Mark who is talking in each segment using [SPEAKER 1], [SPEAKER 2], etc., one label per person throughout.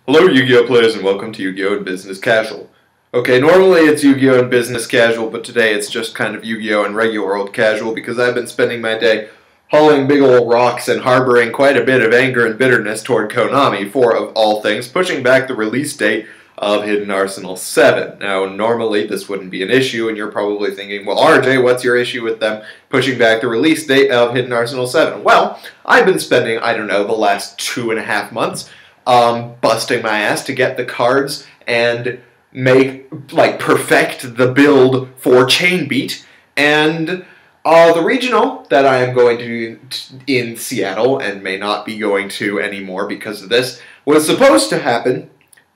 [SPEAKER 1] Hello Yu-Gi-Oh players and welcome to Yu-Gi-Oh! And Business Casual. Okay, normally it's Yu-Gi-Oh! And Business Casual, but today it's just kind of Yu-Gi-Oh! And regular old casual because I've been spending my day hauling big old rocks and harboring quite a bit of anger and bitterness toward Konami for, of all things, pushing back the release date of Hidden Arsenal 7. Now, normally this wouldn't be an issue, and you're probably thinking, well, RJ, what's your issue with them pushing back the release date of Hidden Arsenal 7? Well, I've been spending, I don't know, the last 2.5 months busting my ass to get the cards and perfect the build for Chain Beat, and the regional that I am going to do in Seattle, and may not be going to anymore because of this, was supposed to happen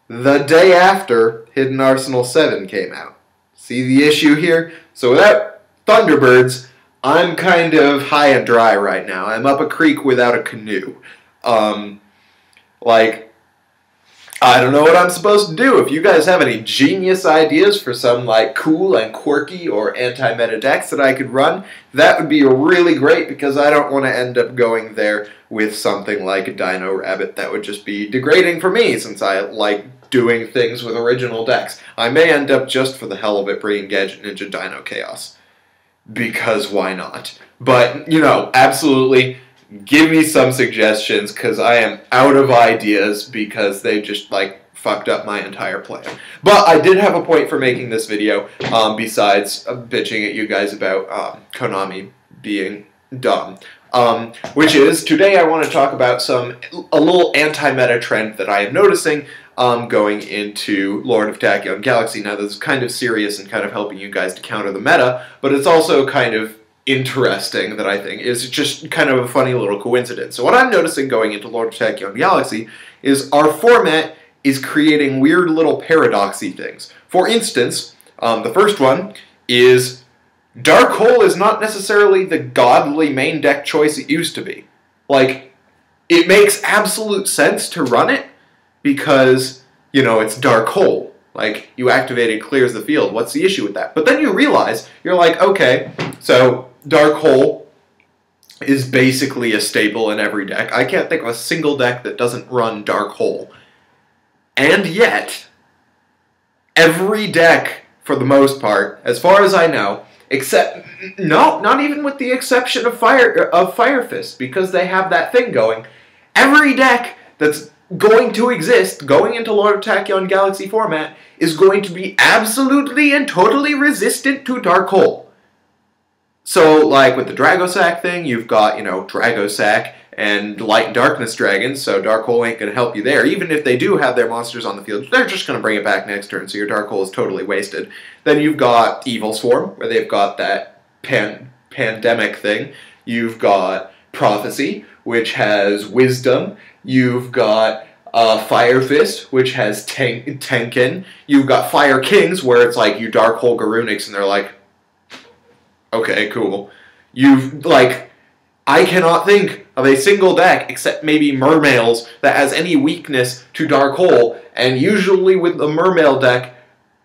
[SPEAKER 1] the day after Hidden Arsenal 7 came out. See the issue here? So without Thunderbirds, I'm kind of high and dry right now. I'm up a creek without a canoe. I don't know what I'm supposed to do. If you guys have any genius ideas for some, cool and quirky or anti-meta decks that I could run, that would be really great, because I don't want to end up going there with something like a Dino Rabbit. That would just be degrading for me, since I like doing things with original decks. I may end up, just for the hell of it, bringing Gadget Ninja Dino Chaos. Because why not? But, absolutely, give me some suggestions, because I am out of ideas, because they just, fucked up my entire plan. But I did have a point for making this video, besides bitching at you guys about Konami being dumb. Which is, today I want to talk about a little anti-meta trend that I am noticing going into Lord of Tachyon Galaxy. Now, this is kind of serious and kind of helping you guys to counter the meta, but it's also kind of interesting, that I think is just kind of a funny little coincidence. So what I'm noticing going into Lord of Tachyon Galaxy is our format is creating weird little paradoxy things. For instance, the first one is Dark Hole is not necessarily the godly main deck choice it used to be. It makes absolute sense to run it because, it's Dark Hole. You activate it, clears the field. What's the issue with that? But then you realize, you're like, okay, so Dark Hole is basically a staple in every deck. I can't think of a single deck that doesn't run Dark Hole. And yet, every deck, for the most part, as far as I know, except, no, not even with the exception of Fire Fist, because they have that thing going, every deck that's going to exist, going into Lord of Tachyon Galaxy format, is going to be absolutely and totally resistant to Dark Hole. So, with the Dragosack thing, you've got, Dragosack and Light and Darkness Dragons, so Dark Hole ain't going to help you there. Even if they do have their monsters on the field, they're just going to bring it back next turn, so your Dark Hole is totally wasted. Then you've got Evil Swarm, where they've got that pandemic thing. You've got Prophecy, which has Wisdom. You've got Fire Fist, which has Tenkin. You've got Fire Kings, where it's you Dark Hole Garunix, and they're like, okay, cool. I cannot think of a single deck, except maybe Mermails, that has any weakness to Dark Hole, and usually with the Mermail deck,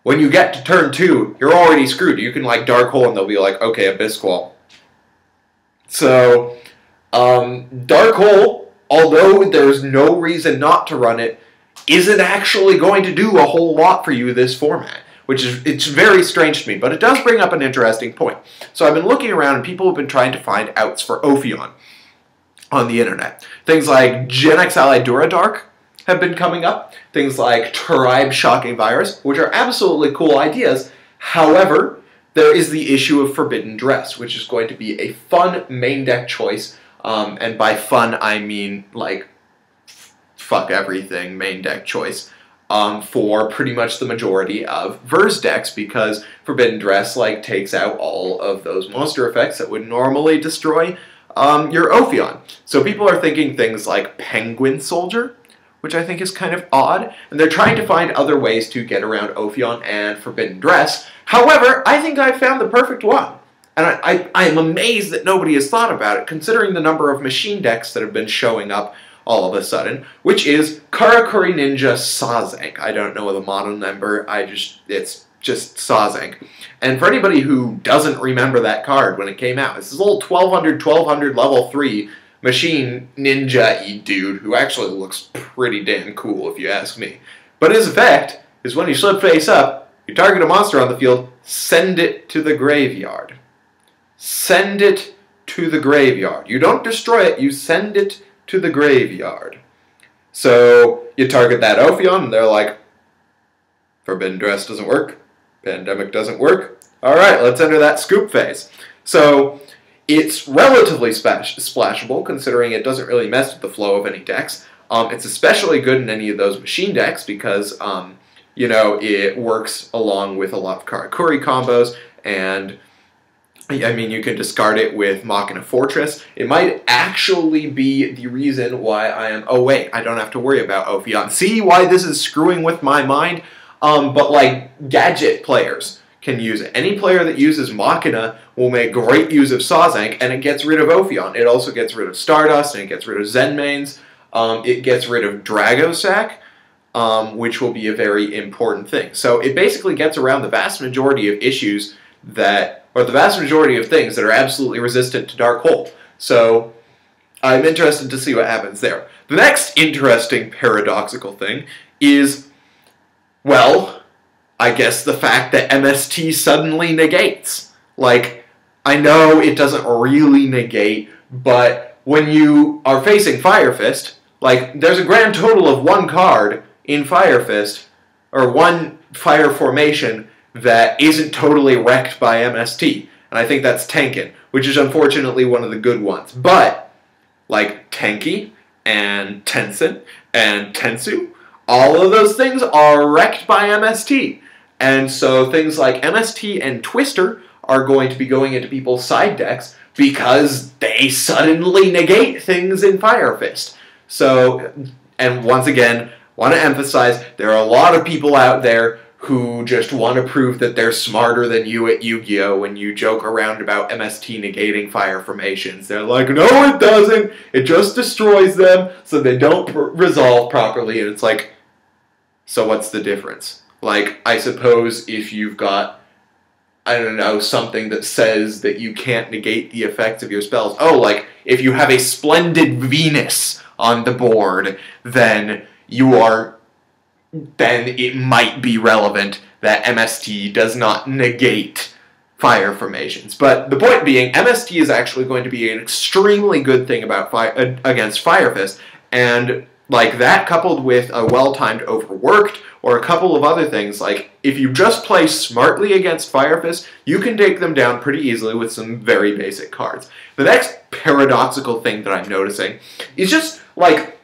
[SPEAKER 1] when you get to turn 2, you're already screwed. You can, Dark Hole, and they'll be like, okay, Abyss Squall. So, Dark Hole, although there's no reason not to run it, isn't actually going to do a whole lot for you this format. It's very strange to me, but it does bring up an interesting point. So I've been looking around, and people have been trying to find outs for Ophion on the internet. Things like Gen X Ally Duradark have been coming up. Things like Tribe Shocking Virus, which are absolutely cool ideas. However, there is the issue of Forbidden Dress, which is going to be a fun main deck choice. And by fun, I mean, fuck everything main deck choice. For pretty much the majority of Verse decks, because Forbidden Dress, takes out all of those monster effects that would normally destroy your Ophion. So people are thinking things like Penguin Soldier, which I think is kind of odd, and they're trying to find other ways to get around Ophion and Forbidden Dress. However, I think I found the perfect one. And I am amazed that nobody has thought about it, considering the number of machine decks that have been showing up all of a sudden, which is Karakuri Ninja Sazank. I don't know the model number, it's just Sazank. And for anybody who doesn't remember that card when it came out, it's this little 1200 level 3 machine ninja-y dude who actually looks pretty damn cool if you ask me. But his effect is when you slip face up, you target a monster on the field, send it to the graveyard. Send it to the graveyard. You don't destroy it, you send it to the graveyard. So you target that Ophion and they're like, Forbidden Dress doesn't work, Pandemic doesn't work. Alright, let's enter that scoop phase. So it's relatively splashable, considering it doesn't really mess with the flow of any decks. It's especially good in any of those machine decks because, you know, it works along with a lot of Karakuri combos, and I mean, you can discard it with Machina Fortress. It might actually be the reason why I am... Oh, wait, I don't have to worry about Ophion. See why this is screwing with my mind? But, like, gadget players can use it. Any player that uses Machina will make great use of Sazank, and it gets rid of Ophion. It also gets rid of Stardust, and it gets rid of Zenmaines. It gets rid of Dragosack, which will be a very important thing. So it basically gets around the vast majority of issues that, or the vast majority of things that are absolutely resistant to Dark Hole. So I'm interested to see what happens there. The next interesting paradoxical thing is, well, I guess the fact that MST suddenly negates. Like, I know it doesn't really negate, but when you are facing Fire Fist, like, there's a grand total of one card in Fire Fist, or one fire formation, that isn't totally wrecked by MST. And I think that's Tenkin, which is unfortunately one of the good ones. But, like, Tenki, and Tensen, and Tensu, all of those things are wrecked by MST. And so things like MST and Twister are going to be going into people's side decks because they suddenly negate things in Fire Fist. So, and once again, want to emphasize, there are a lot of people out there who just want to prove that they're smarter than you at Yu-Gi-Oh! When you joke around about MST negating fire formations. They're like, no it doesn't, it just destroys them so they don't resolve properly, and it's like, so what's the difference? Like, I suppose if you've got, I don't know, something that says that you can't negate the effects of your spells. Oh, like, if you have a Splendid Venus on the board, then it might be relevant that MST does not negate fire formations. But the point being, MST is actually going to be an extremely good thing about against Fire Fist, and like that coupled with a well-timed Overworked, or a couple of other things, like, if you just play smartly against Fire Fist, you can take them down pretty easily with some very basic cards. The next paradoxical thing that I'm noticing is just, like,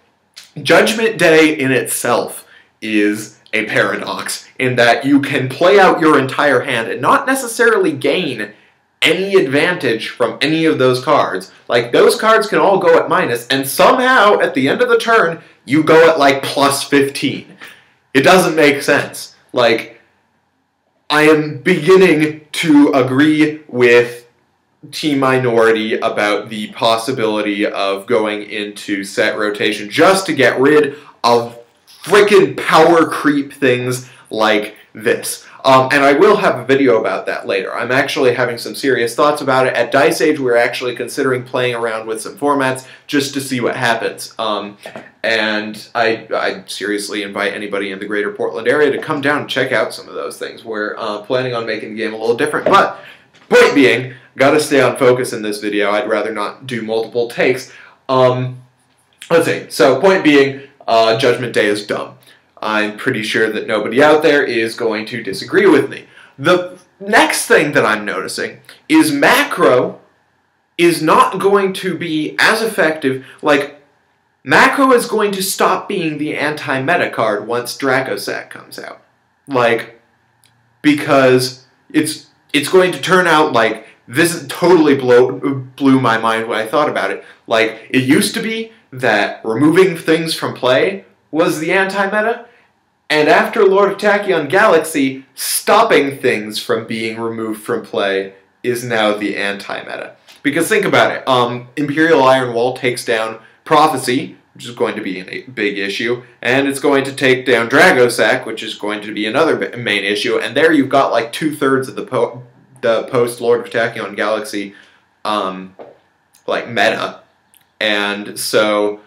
[SPEAKER 1] Judgment Day in itself is a paradox, in that you can play out your entire hand and not necessarily gain any advantage from any of those cards. Like, those cards can all go at minus, and somehow, at the end of the turn, you go at, like, plus 15. It doesn't make sense. Like, I am beginning to agree with Team Minority about the possibility of going into set rotation just to get rid of frickin' power creep things like this. And I will have a video about that later. I'm actually having some serious thoughts about it. At Dice Age, we're actually considering playing around with some formats just to see what happens. And I seriously invite anybody in the greater Portland area to come down and check out some of those things. We're planning on making the game a little different. But, point being, gotta stay on focus in this video. I'd rather not do multiple takes. Let's see. So, point being, Judgment Day is dumb. I'm pretty sure that nobody out there is going to disagree with me. The next thing that I'm noticing is Macro is not going to be as effective. Like, Macro is going to stop being the anti-meta card once Dracosac comes out. Like, because it's going to turn out like, this totally blew my mind when I thought about it. Like, it used to be that removing things from play was the anti-meta, and after Lord of Tachyon Galaxy, stopping things from being removed from play is now the anti-meta. Because think about it, Imperial Iron Wall takes down Prophecy, which is going to be a big issue, and it's going to take down Dragosac, which is going to be another main issue, and there you've got like 2/3 of the post Lord of Tachyon Galaxy like meta And so,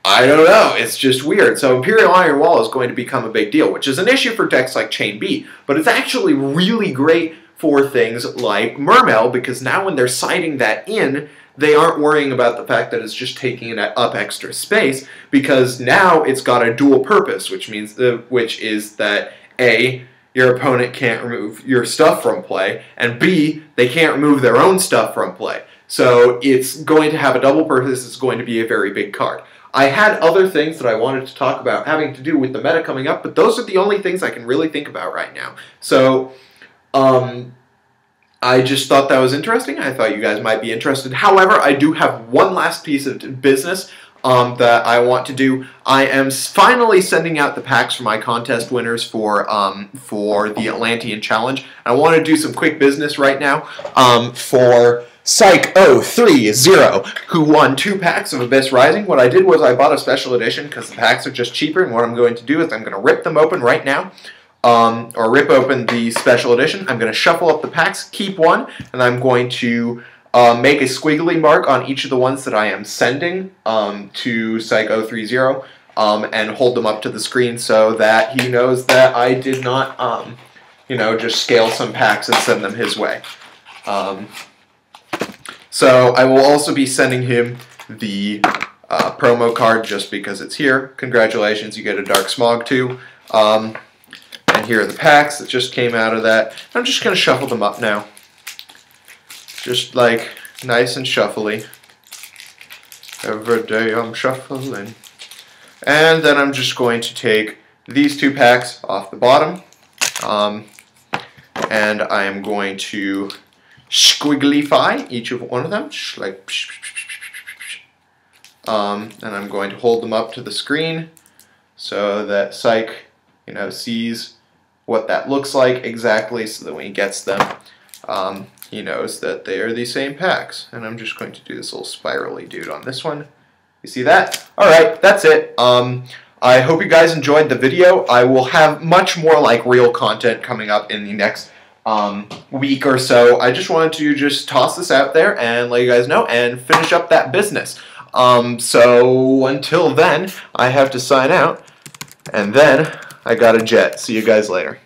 [SPEAKER 1] I don't know, it's just weird. So Imperial Iron Wall is going to become a big deal, which is an issue for decks like Chain B, but it's actually really great for things like Mermail, because now when they're siding that in, they aren't worrying about the fact that it's just taking up extra space, because now it's got a dual purpose, which is that A, your opponent can't remove your stuff from play, and B, they can't remove their own stuff from play. So it's going to have a double purpose. It's going to be a very big card. I had other things that I wanted to talk about having to do with the meta coming up, but those are the only things I can really think about right now. So, I just thought that was interesting. I thought you guys might be interested. However, I do have one last piece of business that I want to do. I am finally sending out the packs for my contest winners for the Atlantean Challenge. I want to do some quick business right now for Psych030, who won 2 packs of Abyss Rising. What I did was I bought a special edition because the packs are just cheaper, and what I'm going to do is I'm going to rip them open right now. Or rip open the special edition. I'm going to shuffle up the packs, keep one, and I'm going to make a squiggly mark on each of the ones that I am sending to Psych030 and hold them up to the screen so that he knows that I did not, just scale some packs and send them his way. So I will also be sending him the promo card just because it's here. Congratulations, you get a Dark Smog too. And here are the packs that just came out of that. I'm just going to shuffle them up now. Just like nice and shuffly. Every day I'm shuffling. And then I'm just going to take these 2 packs off the bottom. And I am going to squigglyfy each of one of them. Just like and I'm going to hold them up to the screen so that Psych, sees what that looks like exactly, so that when he gets them, he knows that they are the same packs. And I'm just going to do this little spirally dude on this one. You see that? Alright, that's it. I hope you guys enjoyed the video. I will have much more like real content coming up in the next week or so. I just wanted to just toss this out there and let you guys know and finish up that business. So until then, I have to sign out, and then I got a jet. See you guys later.